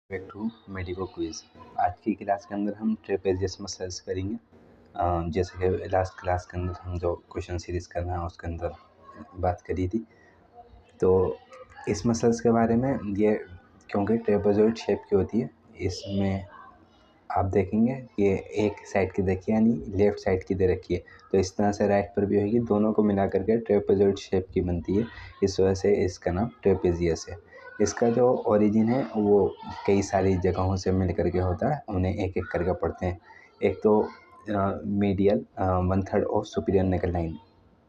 Back to medico quiz. आज की class के अंदर हम ट्रेपेजियस मसल्स करेंगे। जैसे कि लास्ट क्लास के अंदर हम जो क्वेश्चन सीरीज कर रहे हैं उसके अंदर बात करी थी। तो इस मसल्स के बारे में ये क्योंकि ट्रेपेजॉइड शेप की होती है, इसमें आप देखेंगे कि एक साइड की देखिए यानी लेफ़्ट साइड की दे रखी है, तो इस तरह से राइट पर भी होगी, दोनों को मिला करके ट्रेपेजॉइड शेप की बनती है। इस वजह से इसका नाम ट्रेपेजियस है। इसका जो ओरिजिन है वो कई सारी जगहों से मिल करके होता है, उन्हें एक एक करके पढ़ते हैं। एक तो मीडियल 1/3 ऑफ सुपीरियर नेकल लाइन।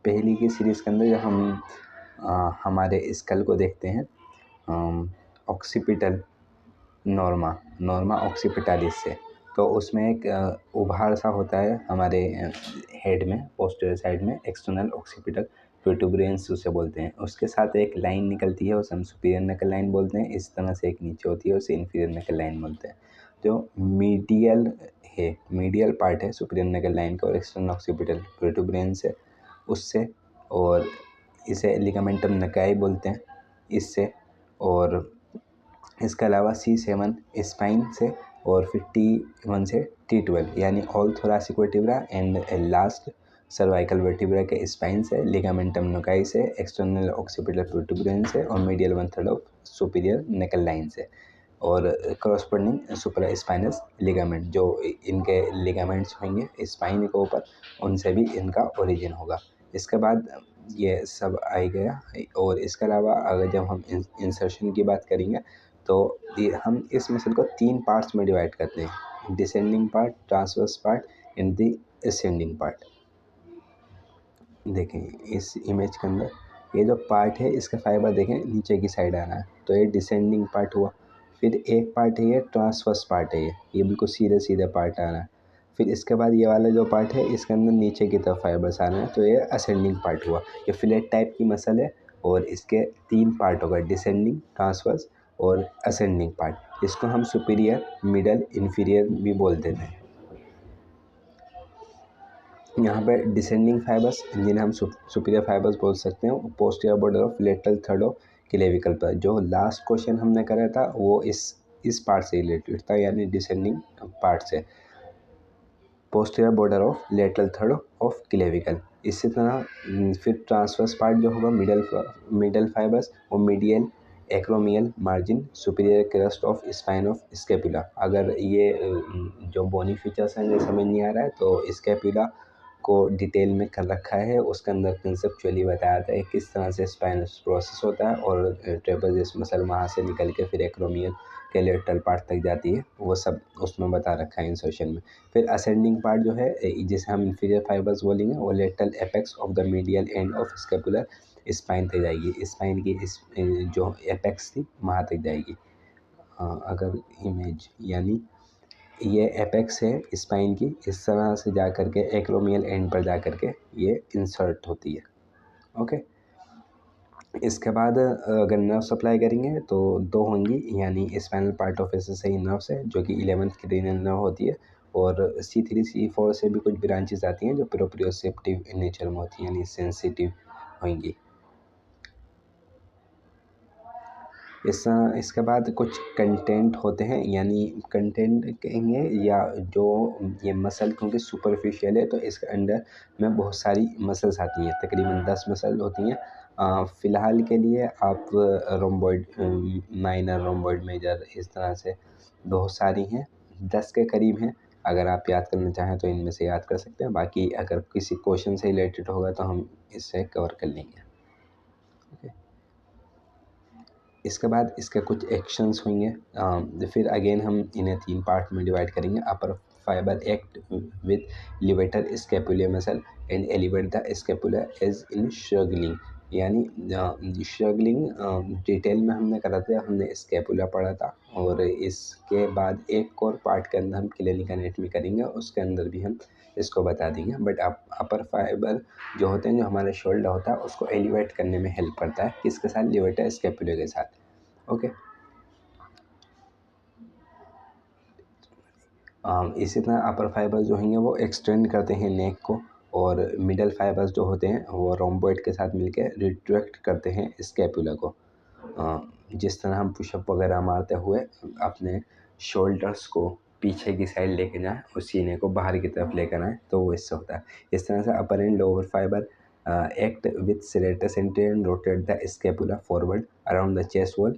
पहली की सीरीज़ के अंदर जब हम हमारे स्कल को देखते हैं ऑक्सीपिटल नॉर्मा ऑक्सीपिटालिस से, तो उसमें एक उभार सा होता है हमारे हेड में, पोस्टीरियर साइड में, एक्सटर्नल ऑक्सीपिटल प्रोटूबरेंस उसे बोलते हैं। उसके साथ एक लाइन निकलती है, उसे हम सुपीरियर नेकल लाइन बोलते हैं। इस तरह से एक नीचे होती है, उसे इन्फीरियर नेकल लाइन बोलते हैं। जो मीडियल पार्ट है सुपीरियर नेकल लाइन का और एक्सटर्नल ऑक्सीपिटल प्रोटूबरेंस है उससे, और इसे लिगामेंटम नकाई बोलते हैं इससे। और इसके अलावा C7 स्पाइन से, और फिर T1 से T12 यानी all thoracic vertebra and last cervical vertebra के स्पाइन से, लिगामेंटम नोकाई से, एक्सटर्नल ऑक्सीपिटल प्रोटूबरेंस से, और मीडियल 1/3 ऑफ सुपीरियर नेकल लाइन से, और करस्पॉन्डिंग सुपरा स्पाइनस लिगामेंट, जो इनके लिगामेंट्स होंगे स्पाइन के ऊपर, उनसे भी इनका ओरिजिन होगा। इसके बाद ये सब आ गया। और इसके अलावा अगर जब हम इंसर्शन की बात करेंगे तो ये हम इस मसल को 3 पार्ट्स में डिवाइड करते हैं: descending part, transverse part and the ascending part. देखें इस इमेज के अंदर ये जो पार्ट है इसका फाइबर देखें नीचे की साइड आ रहा है, तो ये डिसेंडिंग पार्ट हुआ। फिर एक पार्ट है ये ट्रांसवर्स पार्ट है, ये बिल्कुल सीधे सीधे पार्ट आ रहा है। फिर इसके बाद ये वाला जो पार्ट है इसके अंदर नीचे की तरफ फाइबर्स आ रहे हैं, तो ये असेंडिंग पार्ट हुआ। ये फ्लैट टाइप की मसल है और इसके 3 पार्ट होगा: डिसेंडिंग, ट्रांसवर्स और असेंडिंग पार्ट। इसको हम सुपीरियर, मिडल, इन्फीरियर भी बोल देते हैं। यहाँ पे डिसेंडिंग फाइबर्स जिन्हें हम सुपीरियर फाइबर्स बोल सकते हैं, posterior border of lateral third of clavicle पर। जो लास्ट क्वेश्चन हमने करा था वो इस पार्ट से रिलेटेड था, यानी डिसेंडिंग पार्ट से, posterior border of lateral third of clavicle. इसी तरह फिर ट्रांसवर्स पार्ट जो होगा मिडल फाइबर्स और medial acromial margin superior crust of spine of scapula. अगर ये जो बोनी फीचर्स हैं जो समझ नहीं आ रहा है तो स्कैपुला को डिटेल में कर रखा है, उसके अंदर कंसेप्चुअली बताया था है किस तरह से स्पाइनस प्रोसेस होता है, और ट्रेपेजियस मसल वहाँ से निकल के फिर एक्रोमियल के लेटरल पार्ट तक जाती है, वो सब उसमें बता रखा है इंसर्शन में। फिर असेंडिंग पार्ट जो है जिसे हम इंफीरियर फाइबर्स बोलेंगे, वो lateral apex of the medial end of scapular spine तक जाएगी। स्पाइन की जो एपेक्स थी वहाँ तक जाएगी। अगर इमेज यानी ये एपेक्स है स्पाइन की, इस तरह से जा करके एक्रोमियल एंड पर जा करके ये इंसर्ट होती है। ओके, इसके बाद अगर नर्व सप्लाई करेंगे तो 2 होंगी, यानी spinal part of SSI nerves है जो कि 11th क्रेनियल नर्व होती है, और C3 C4 से भी कुछ ब्रांचेस आती हैं जो प्रोप्रियोसेप्टिव नेचर में होती हैं, यानी सेंसिटिव होंगी। इसके बाद कुछ कंटेंट होते हैं, यानी कंटेंट कहेंगे, या जो ये मसल क्योंकि सुपरफिशियल है तो इसके अंदर में बहुत सारी मसल्स आती हैं, तकरीबन 10 मसल होती हैं। फ़िलहाल के लिए आप रोम्बॉइड, माइनर, रोम्बॉइड मेजर, इस तरह से बहुत सारी हैं, 10 के करीब हैं। अगर आप याद करना चाहें तो इनमें से याद कर सकते हैं, बाकी अगर किसी क्वेश्चन से रिलेटेड होगा तो हम इससे कवर कर लेंगे। इसके बाद इसके कुछ एक्शंस होंगे। फिर अगेन हम इन्हें 3 पार्ट में डिवाइड करेंगे। Upper fibre act with levator scapulae muscle and elevate the scapula as in shrugging, यानी श्रगलिंग डिटेल में हमने करा था, हमने स्कैपुला पढ़ा था, और इसके बाद एक और पार्ट के अंदर हम क्लिनिकल एनाटॉमी करेंगे, उसके अंदर भी हम इसको बता देंगे। बट अपर फाइबर जो होते हैं, जो हमारे शोल्डर होता है, उसको एलिवेट करने में हेल्प करता है, किसके साथ? लिवेटर स्कैपुला के साथ। ओके, इसी तरह अपर फाइबर्स जो होंगे वो एक्सटेंड करते हैं नेक को, और मिडल फाइबर्स जो होते हैं वो रोम्बॉइड के साथ मिलकर रिट्रैक्ट करते हैं स्कैपुला को। जिस तरह हम पुशअप वगैरह मारते हुए अपने शोल्डर्स को पीछे की साइड लेके जाएं और सीने को बाहर की तरफ लेकर आएँ, तो वो इससे होता है। इस तरह से upper and lower fibre act with serratus anterior and rotate the scapula forward around the chest wall,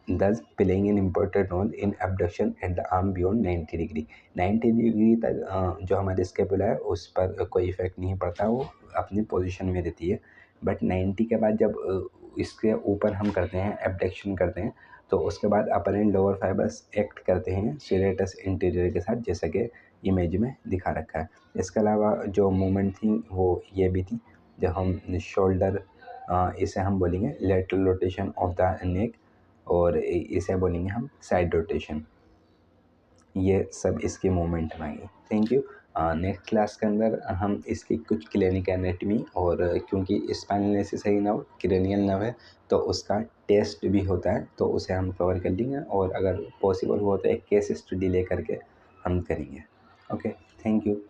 thus playing an important role in abduction at the arm beyond 90 degree. 90 degree तक जो हमारे स्केपुला है उस पर कोई effect नहीं पड़ता, वो अपनी पोजीशन में रहती है। बट 90 के बाद जब इसके ऊपर हम करते हैं, एबडक्शन करते हैं, तो उसके बाद अपर एंड लोअर फाइबर्स एक्ट करते हैं सीरेटस इंटीरियर के साथ, जैसा कि इमेज में दिखा रखा है। इसके अलावा जो मूवमेंट थी वो ये भी थी, जब हम शोल्डर, इसे हम बोलेंगे lateral rotation of the neck, और इसे बोलेंगे हम साइड रोटेशन। ये सब इसकी मूवमेंट में आएंगे। Thank you. नेक्स्ट क्लास के अंदर हम इसकी कुछ क्लिनिकल एनाटमी, और क्योंकि स्पाइनल नेसिस है नर्व, क्रेनियल नर्व है, तो उसका टेस्ट भी होता है, तो उसे हम कवर कर लेंगे, और अगर पॉसिबल हो तो एक केस स्टडी ले करके हम करेंगे। Okay, thank you.